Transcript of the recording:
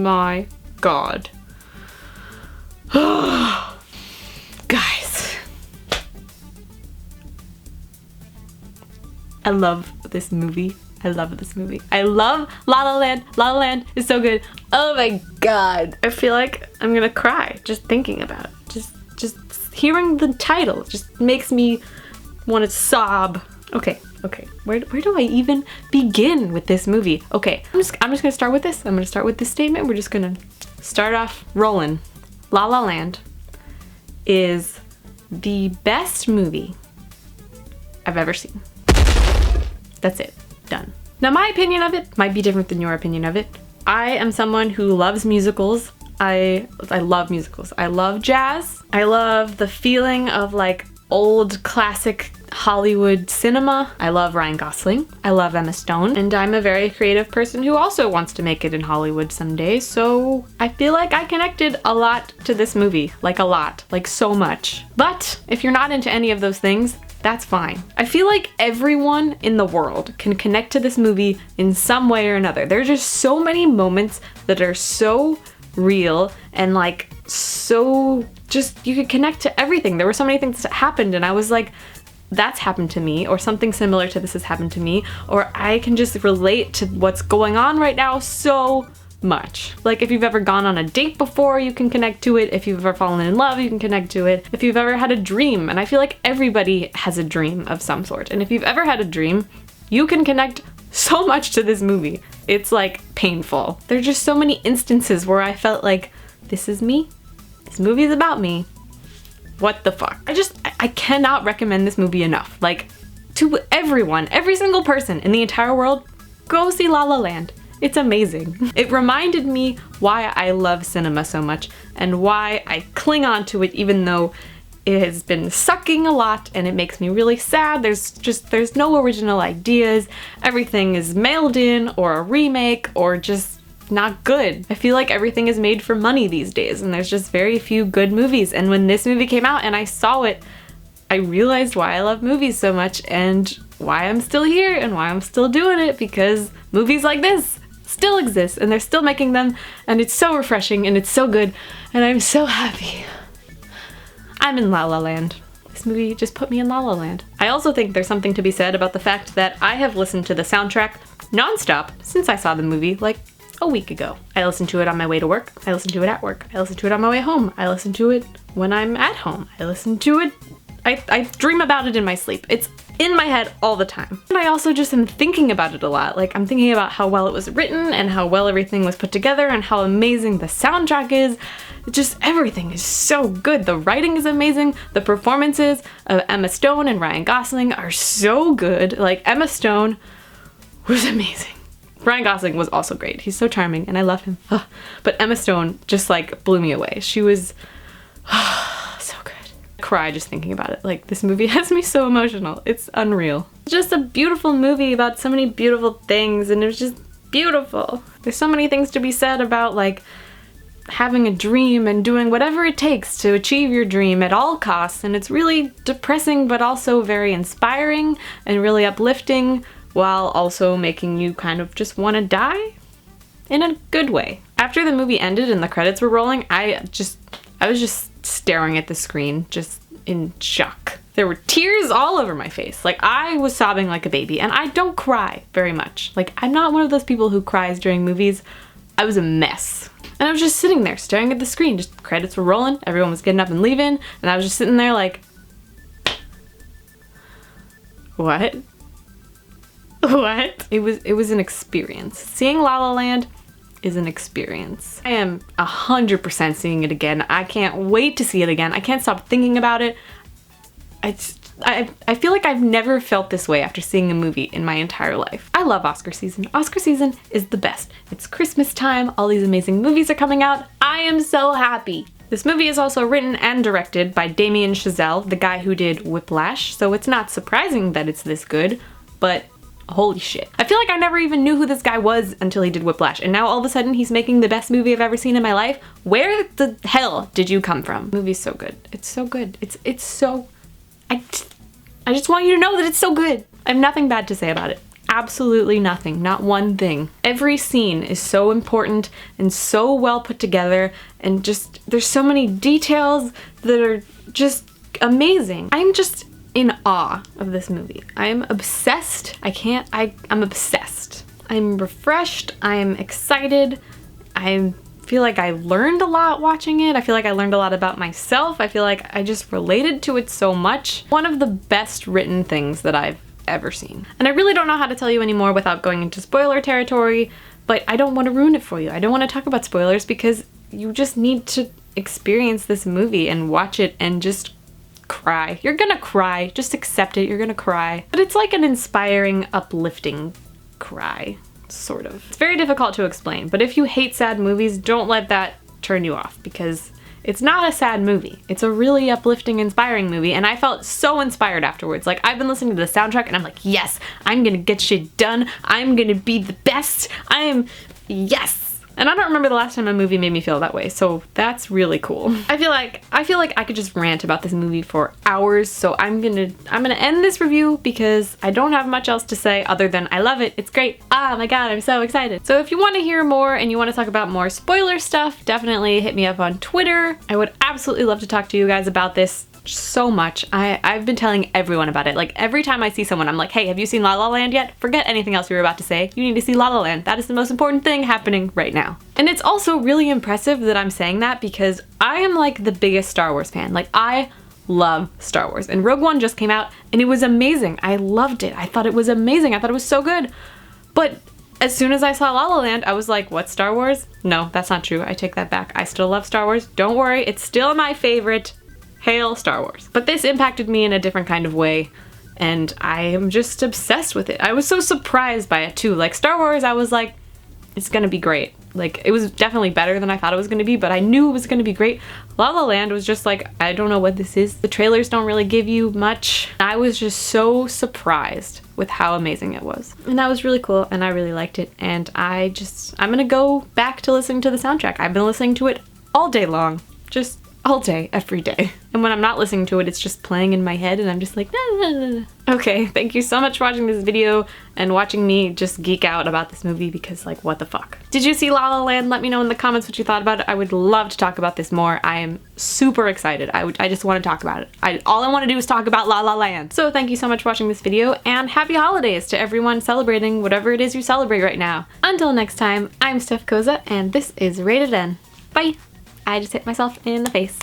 my god. Guys. I love this movie. I love this movie. I love La La Land. La La Land is so good. Oh my god. I feel like I'm gonna cry just thinking about it. Just hearing the title just makes me want to sob. Okay. Where do I even begin with this movie? Okay, I'm just gonna start with this. I'm gonna start with this statement. We're just gonna start off rolling. La La Land is the best movie I've ever seen. That's it. Done. Now my opinion of it might be different than your opinion of it. I am someone who loves musicals. I love musicals. I love jazz. I love the feeling of like old classic Hollywood cinema. I love Ryan Gosling. I love Emma Stone. And I'm a very creative person who also wants to make it in Hollywood someday. So I feel like I connected a lot to this movie. Like a lot. Like so much. But if you're not into any of those things, that's fine. I feel like everyone in the world can connect to this movie in some way or another. There are just so many moments that are so real and like so just, you could connect to everything. There were so many things that happened and I was like, that's happened to me, or something similar to this has happened to me, or I can just relate to what's going on right now so much. Like if you've ever gone on a date before, you can connect to it. If you've ever fallen in love, you can connect to it. If you've ever had a dream, and I feel like everybody has a dream of some sort, and if you've ever had a dream, you can connect so much to this movie. It's like painful. There's just so many instances where I felt like, this is me. This movie is about me. What the fuck? I cannot recommend this movie enough. Like, to everyone, every single person in the entire world, go see La La Land. It's amazing. It reminded me why I love cinema so much and why I cling on to it even though it has been sucking a lot and it makes me really sad. There's no original ideas. Everything is mailed in or a remake or just not good. I feel like everything is made for money these days and there's just very few good movies. And when this movie came out and I saw it, I realized why I love movies so much and why I'm still here and why I'm still doing it, because movies like this still exist and they're still making them and it's so refreshing and it's so good and I'm so happy. I'm in La La Land. This movie just put me in La La Land. I also think there's something to be said about the fact that I have listened to the soundtrack nonstop since I saw the movie like a week ago. I listened to it on my way to work. I listened to it at work. I listened to it on my way home. I listen to it when I'm at home. I listen to it. I dream about it in my sleep. It's in my head all the time. And I also just am thinking about it a lot. Like I'm thinking about how well it was written and how well everything was put together and how amazing the soundtrack is. Just everything is so good. The writing is amazing. The performances of Emma Stone and Ryan Gosling are so good. Like Emma Stone was amazing. Ryan Gosling was also great. He's so charming and I love him. Ugh. But Emma Stone just like blew me away. She was so good. I cry just thinking about it. Like this movie has me so emotional. It's unreal. It's just a beautiful movie about so many beautiful things and it was just beautiful. There's so many things to be said about like having a dream and doing whatever it takes to achieve your dream at all costs, and it's really depressing but also very inspiring and really uplifting, while also making you kind of just want to die in a good way. After the movie ended and the credits were rolling, I was just staring at the screen, just in shock. There were tears all over my face. Like I was sobbing like a baby, and I don't cry very much. Like I'm not one of those people who cries during movies. I was a mess. And I was just sitting there staring at the screen, just credits were rolling, everyone was getting up and leaving, and I was just sitting there like, what? What? It was an experience. Seeing La La Land is an experience. I am 100% seeing it again. I can't wait to see it again. I can't stop thinking about it. I feel like I've never felt this way after seeing a movie in my entire life. I love Oscar season. Oscar season is the best. It's Christmas time, all these amazing movies are coming out. I am so happy. This movie is also written and directed by Damien Chazelle, the guy who did Whiplash, so it's not surprising that it's this good, but holy shit. I feel like I never even knew who this guy was until he did Whiplash, and now all of a sudden he's making the best movie I've ever seen in my life. Where the hell did you come from? The movie's so good. It's so good. It's so... I just want you to know that it's so good. I have nothing bad to say about it. absolutely nothing, not one thing. Every scene is so important and so well put together, and just there's so many details that are just amazing. I'm just in awe of this movie. I'm obsessed. I'm obsessed. I'm refreshed. I'm excited. I feel like I learned a lot watching it. I feel like I learned a lot about myself. I feel like I just related to it so much. One of the best written things that I've ever seen. And I really don't know how to tell you anymore without going into spoiler territory, but I don't want to ruin it for you. I don't want to talk about spoilers because you just need to experience this movie and watch it and just cry. You're gonna cry. Just accept it. You're gonna cry. But it's like an inspiring, uplifting cry, sort of. It's very difficult to explain, but if you hate sad movies, don't let that turn you off, because it's not a sad movie. It's a really uplifting, inspiring movie, and I felt so inspired afterwards. Like, I've been listening to the soundtrack and I'm like, yes, I'm gonna get shit done. I'm gonna be the best. Yes. And I don't remember the last time a movie made me feel that way, so that's really cool. I feel like I could just rant about this movie for hours, so I'm gonna end this review because I don't have much else to say other than I love it, it's great, oh my god, I'm so excited. So if you want to hear more and you want to talk about more spoiler stuff, definitely hit me up on Twitter. I would absolutely love to talk to you guys about this so much. I've been telling everyone about it. Like, every time I see someone, I'm like, hey, have you seen La La Land yet? Forget anything else you were about to say. You need to see La La Land. That is the most important thing happening right now. And it's also really impressive that I'm saying that because I am like the biggest Star Wars fan. Like, I love Star Wars. And Rogue One just came out and it was amazing. I loved it. I thought it was amazing. I thought it was so good. But as soon as I saw La La Land, I was like, what, Star Wars? No, that's not true. I take that back. I still love Star Wars. Don't worry. It's still my favorite. Hail Star Wars. But this impacted me in a different kind of way, and I am just obsessed with it. I was so surprised by it too. Like, Star Wars, I was like, it's gonna be great. Like, it was definitely better than I thought it was gonna be, but I knew it was gonna be great. La La Land was just like, I don't know what this is. The trailers don't really give you much. I was just so surprised with how amazing it was. And that was really cool, and I really liked it, and I'm gonna go back to listening to the soundtrack. I've been listening to it all day long. Just all day, every day. And when I'm not listening to it, it's just playing in my head and I'm just like, nah, nah, nah, nah. Okay, thank you so much for watching this video and watching me just geek out about this movie because, like, what the fuck. Did you see La La Land? Let me know in the comments what you thought about it. I would love to talk about this more. I am super excited. I just want to talk about it. All I want to do is talk about La La Land. So thank you so much for watching this video, and happy holidays to everyone celebrating whatever it is you celebrate right now. Until next time, I'm Steph Koza, and this is Rated N. Bye! I just hit myself in the face.